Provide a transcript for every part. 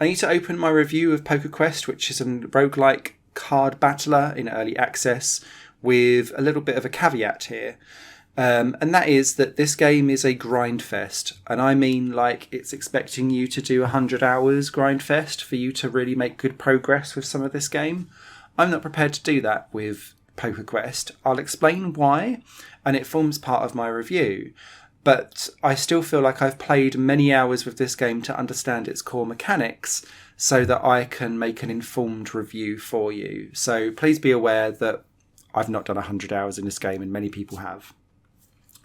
I need to open my review of PokerQuest, which is a roguelike card battler in early access, with a little bit of a caveat here. And that is that this game is a grind fest. And I mean, like, it's expecting you to do 100 hours grind fest for you to really make good progress with some of this game. I'm not prepared to do that with PokerQuest. I'll explain why, and it forms part of my review. But I still feel like I've played many hours with this game to understand its core mechanics so that I can make an informed review for you. So please be aware that I've not done 100 hours in this game, and many people have.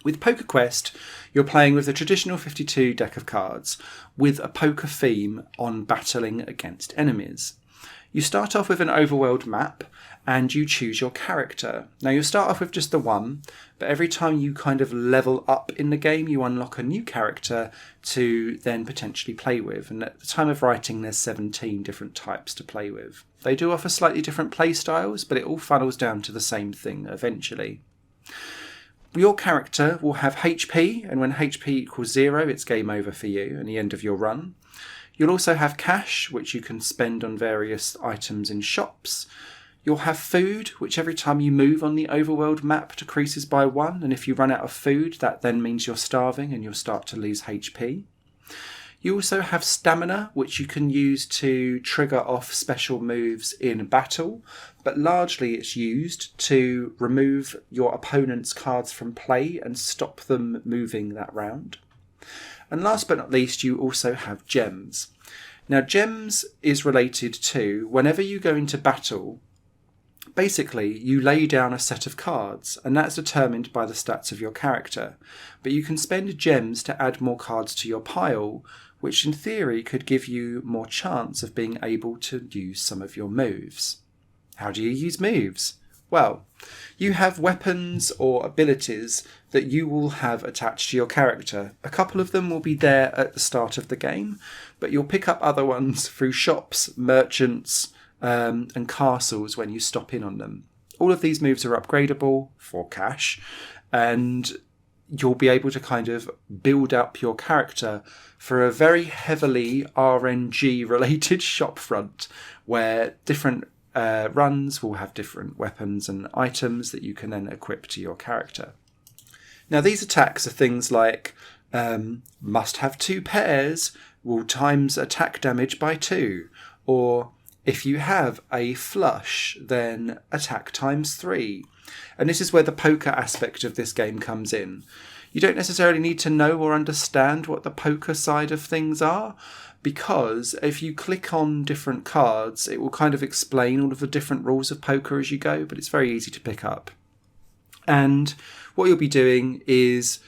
With PokerQuest, you're playing with a traditional 52 deck of cards with a poker theme on battling against enemies. You start off with an overworld map and you choose your character. Now you'll start off with just the one, but every time you kind of level up in the game, you unlock a new character to then potentially play with. And at the time of writing, there's 17 different types to play with. They do offer slightly different play styles, but it all funnels down to the same thing eventually. Your character will have HP, and when HP equals 0, it's game over for you and the end of your run. You'll also have cash, which you can spend on various items in shops. You'll have food, which every time you move on the overworld map decreases by 1, and if you run out of food, that then means you're starving and you'll start to lose HP. You also have stamina, which you can use to trigger off special moves in battle, but largely it's used to remove your opponent's cards from play and stop them moving that round. And last but not least, you also have gems. Now, gems is related to whenever you go into battle, basically you lay down a set of cards, and that's determined by the stats of your character. But you can spend gems to add more cards to your pile, which in theory could give you more chance of being able to use some of your moves. How do you use moves? Well, you have weapons or abilities that you will have attached to your character. A couple of them will be there at the start of the game, but you'll pick up other ones through shops, merchants, and castles when you stop in on them. All of these moves are upgradable for cash, and you'll be able to kind of build up your character for a very heavily RNG related shop front where different runs will have different weapons and items that you can then equip to your character. Now these attacks are things like must have 2 pairs, will times attack damage by 2, or if you have a flush, then attack times 3. And this is where the poker aspect of this game comes in. You don't necessarily need to know or understand what the poker side of things are, because if you click on different cards, it will kind of explain all of the different rules of poker as you go, but it's very easy to pick up. And what you'll be doing is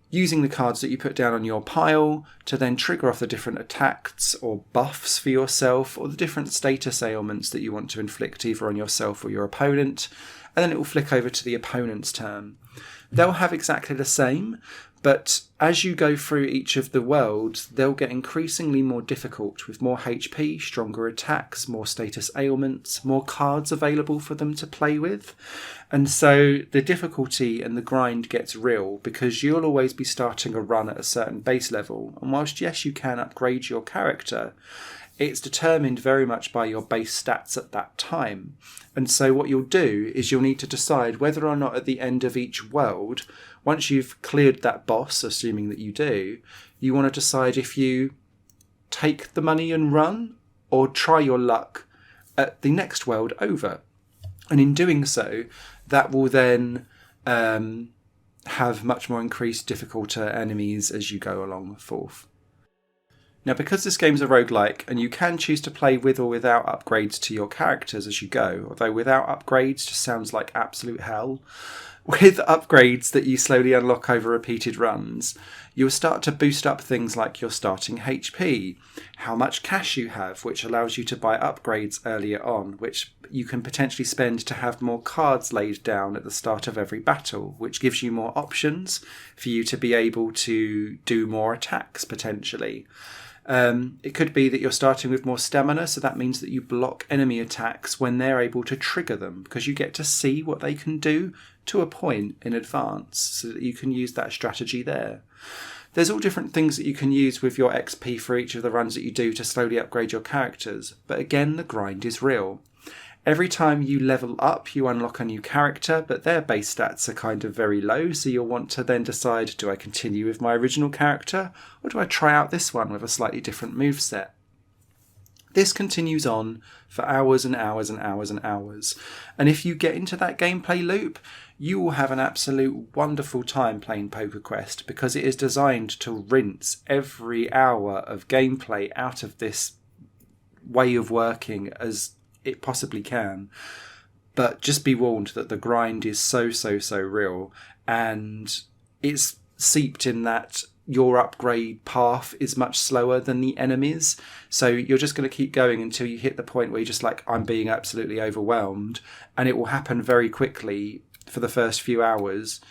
using the cards that you put down on your pile to then trigger off the different attacks or buffs for yourself, or the different status ailments that you want to inflict either on yourself or your opponent, and then it will flick over to the opponent's turn. They'll have exactly the same, but as you go through each of the worlds, they'll get increasingly more difficult with more HP, stronger attacks, more status ailments, more cards available for them to play with. And so the difficulty and the grind gets real, because you'll always be starting a run at a certain base level. And whilst, yes, you can upgrade your character, it's determined very much by your base stats at that time. And so what you'll do is you'll need to decide whether or not at the end of each world, once you've cleared that boss, assuming that you do, you want to decide if you take the money and run, or try your luck at the next world over. And in doing so, that will then have much more increased difficulty enemies as you go along forth. Now, because this game's a roguelike, and you can choose to play with or without upgrades to your characters as you go, although without upgrades just sounds like absolute hell, with upgrades that you slowly unlock over repeated runs, you'll start to boost up things like your starting HP, how much cash you have, which allows you to buy upgrades earlier on, which you can potentially spend to have more cards laid down at the start of every battle, which gives you more options for you to be able to do more attacks potentially. It could be that you're starting with more stamina, so that means that you block enemy attacks when they're able to trigger them, because you get to see what they can do to a point in advance, so that you can use that strategy there. There's all different things that you can use with your XP for each of the runs that you do to slowly upgrade your characters, but again, the grind is real. Every time you level up, you unlock a new character, but their base stats are kind of very low, so you'll want to then decide, do I continue with my original character, or do I try out this one with a slightly different moveset? This continues on for hours and hours and hours and hours. And if you get into that gameplay loop, you will have an absolute wonderful time playing PokerQuest, because it is designed to rinse every hour of gameplay out of this way of working as it possibly can. But just be warned that the grind is so real, and it's seeped in that your upgrade path is much slower than the enemies. So you're just going to keep going until you hit the point where you're just like, I'm being absolutely overwhelmed. And it will happen very quickly for the first few hours.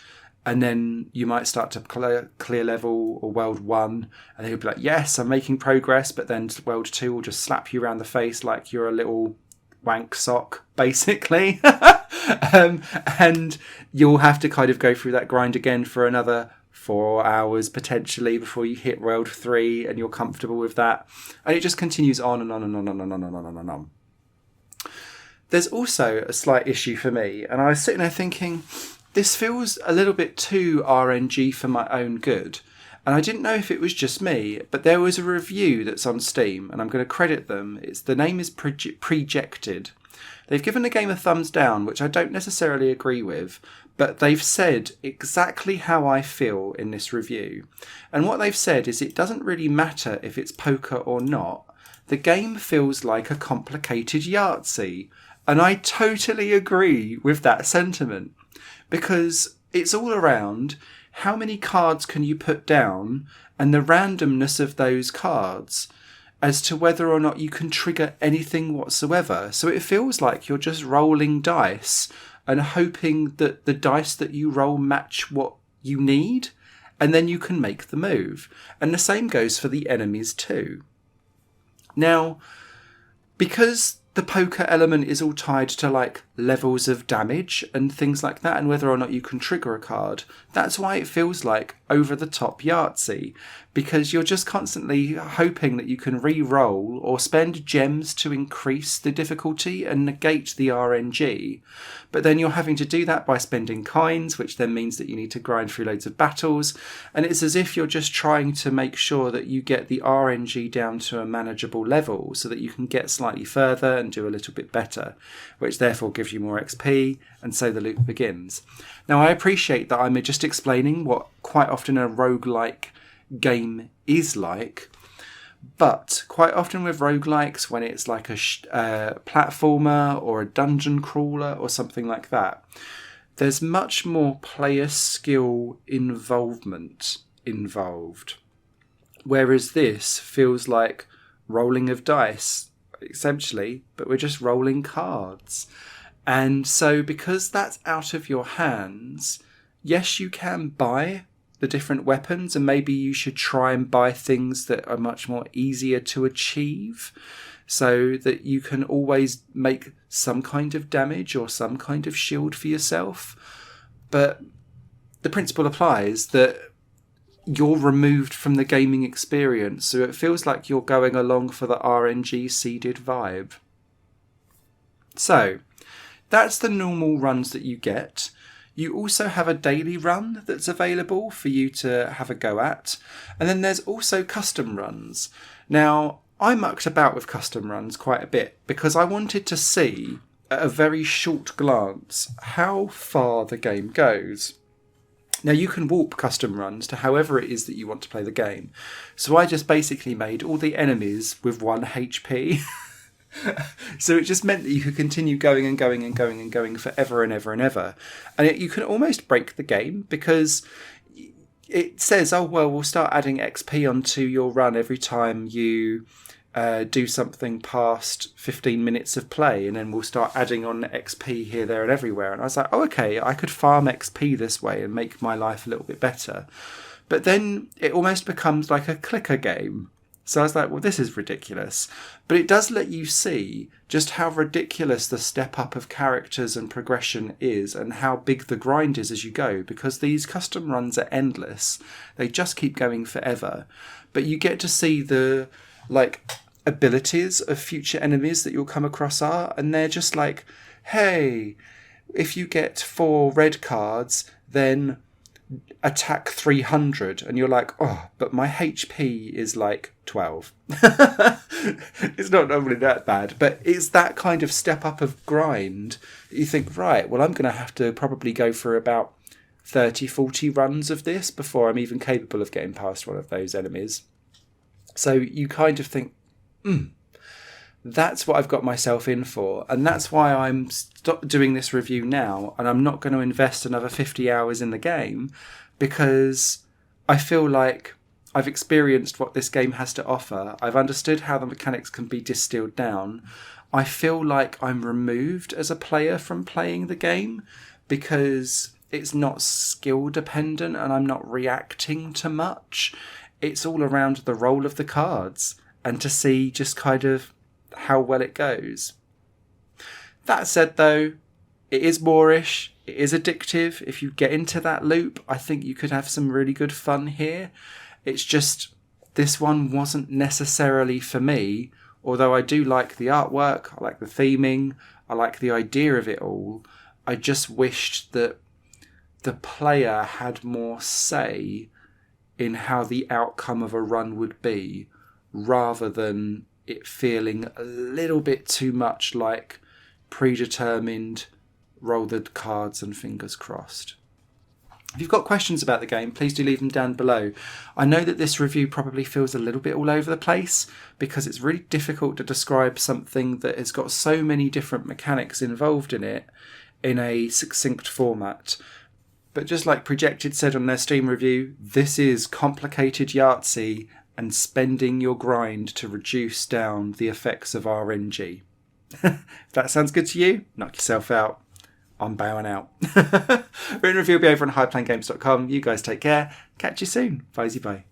And then you might start to clear level or world 1. And then you'll be like, yes, I'm making progress. But then world 2 will just slap you around the face like you're a little wank sock, basically. And you'll have to kind of go through that grind again for another 4 hours potentially before you hit world 3 and you're comfortable with that. And it just continues on and on and on and on and on and on and on. There's also a slight issue for me, and I was sitting there thinking, this feels a little bit too RNG for my own good. And I didn't know if it was just me, but there was a review that's on Steam, and I'm going to credit them. The name is Projected. They've given the game a thumbs down, which I don't necessarily agree with, but they've said exactly how I feel in this review. And what they've said is it doesn't really matter if it's poker or not. The game feels like a complicated Yahtzee. And I totally agree with that sentiment, because it's all around how many cards can you put down and the randomness of those cards as to whether or not you can trigger anything whatsoever. So it feels like you're just rolling dice and hoping that the dice that you roll match what you need, and then you can make the move. And the same goes for the enemies too. Now, because the poker element is all tied to like levels of damage and things like that, and whether or not you can trigger a card, that's why it feels like over the top Yahtzee, because you're just constantly hoping that you can re-roll or spend gems to increase the difficulty and negate the RNG. But then you're having to do that by spending coins, which then means that you need to grind through loads of battles. And it's as if you're just trying to make sure that you get the RNG down to a manageable level so that you can get slightly further and do a little bit better, which therefore gives you more XP, and so the loop begins. Now, I appreciate that I'm just explaining what quite often a roguelike game is like, but quite often with roguelikes, when it's like a platformer or a dungeon crawler or something like that, there's much more player skill involved. Whereas this feels like rolling of dice, essentially, but we're just rolling cards. And so because that's out of your hands, yes, you can buy the different weapons, and maybe you should try and buy things that are much more easier to achieve so that you can always make some kind of damage or some kind of shield for yourself. But the principle applies that you're removed from the gaming experience, so it feels like you're going along for the RNG seeded vibe. So that's the normal runs that you get. You also have a daily run that's available for you to have a go at. And then there's also custom runs. Now, I mucked about with custom runs quite a bit because I wanted to see at a very short glance how far the game goes. Now, you can warp custom runs to however it is that you want to play the game. So I just basically made all the enemies with 1 HP. So it just meant that you could continue going and going and going and going forever and ever and ever. And you can almost break the game because it says, oh, well, we'll start adding XP onto your run every time you do something past 15 minutes of play. And then we'll start adding on XP here, there and everywhere. And I was like, oh, okay, I could farm XP this way and make my life a little bit better. But then it almost becomes like a clicker game. So I was like, well, this is ridiculous. But it does let you see just how ridiculous the step up of characters and progression is and how big the grind is as you go, because these custom runs are endless. They just keep going forever. But you get to see the abilities of future enemies that you'll come across are, and they're just like, hey, if you get 4 red cards, then attack 300, and you're like, oh, but my HP is 12. It's not normally that bad, but it's that kind of step up of grind that you think, right, well, I'm going to have to probably go for about 30-40 runs of this before I'm even capable of getting past one of those enemies. So you kind of think, that's what I've got myself in for, and that's why I'm doing this review now, and I'm not going to invest another 50 hours in the game, because I feel like I've experienced what this game has to offer. I've understood how the mechanics can be distilled down. I feel like I'm removed as a player from playing the game, because it's not skill dependent and I'm not reacting to much. It's all around the roll of the cards, and to see just kind of how well it goes. That said, though, it is boorish, it is addictive. If you get into that loop, I think you could have some really good fun here. It's just, this one wasn't necessarily for me, although I do like the artwork, I like the theming, I like the idea of it all. I just wished that the player had more say in how the outcome of a run would be, rather than it feeling a little bit too much like predetermined, roll the cards and fingers crossed. If you've got questions about the game, please do leave them down below. I know that this review probably feels a little bit all over the place, because it's really difficult to describe something that has got so many different mechanics involved in it in a succinct format. But just like Projected said on their Steam review, this is complicated Yahtzee and spending your grind to reduce down the effects of RNG. If that sounds good to you, knock yourself out. I'm bowing out. Written review will be over on highplayinggames.com. You guys take care. Catch you soon. Bye.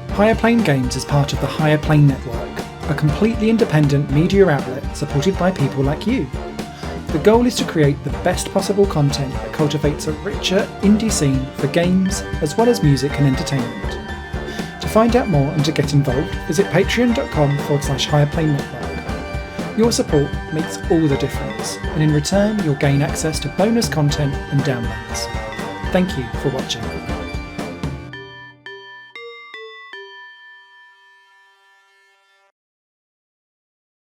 Higher Plane Games is part of the Higher Plane Network, a completely independent media outlet supported by people like you. The goal is to create the best possible content that cultivates a richer indie scene for games as well as music and entertainment. To find out more and to get involved, visit patreon.com/higherplane network. Your support makes all the difference, and in return you'll gain access to bonus content and downloads. Thank you for watching.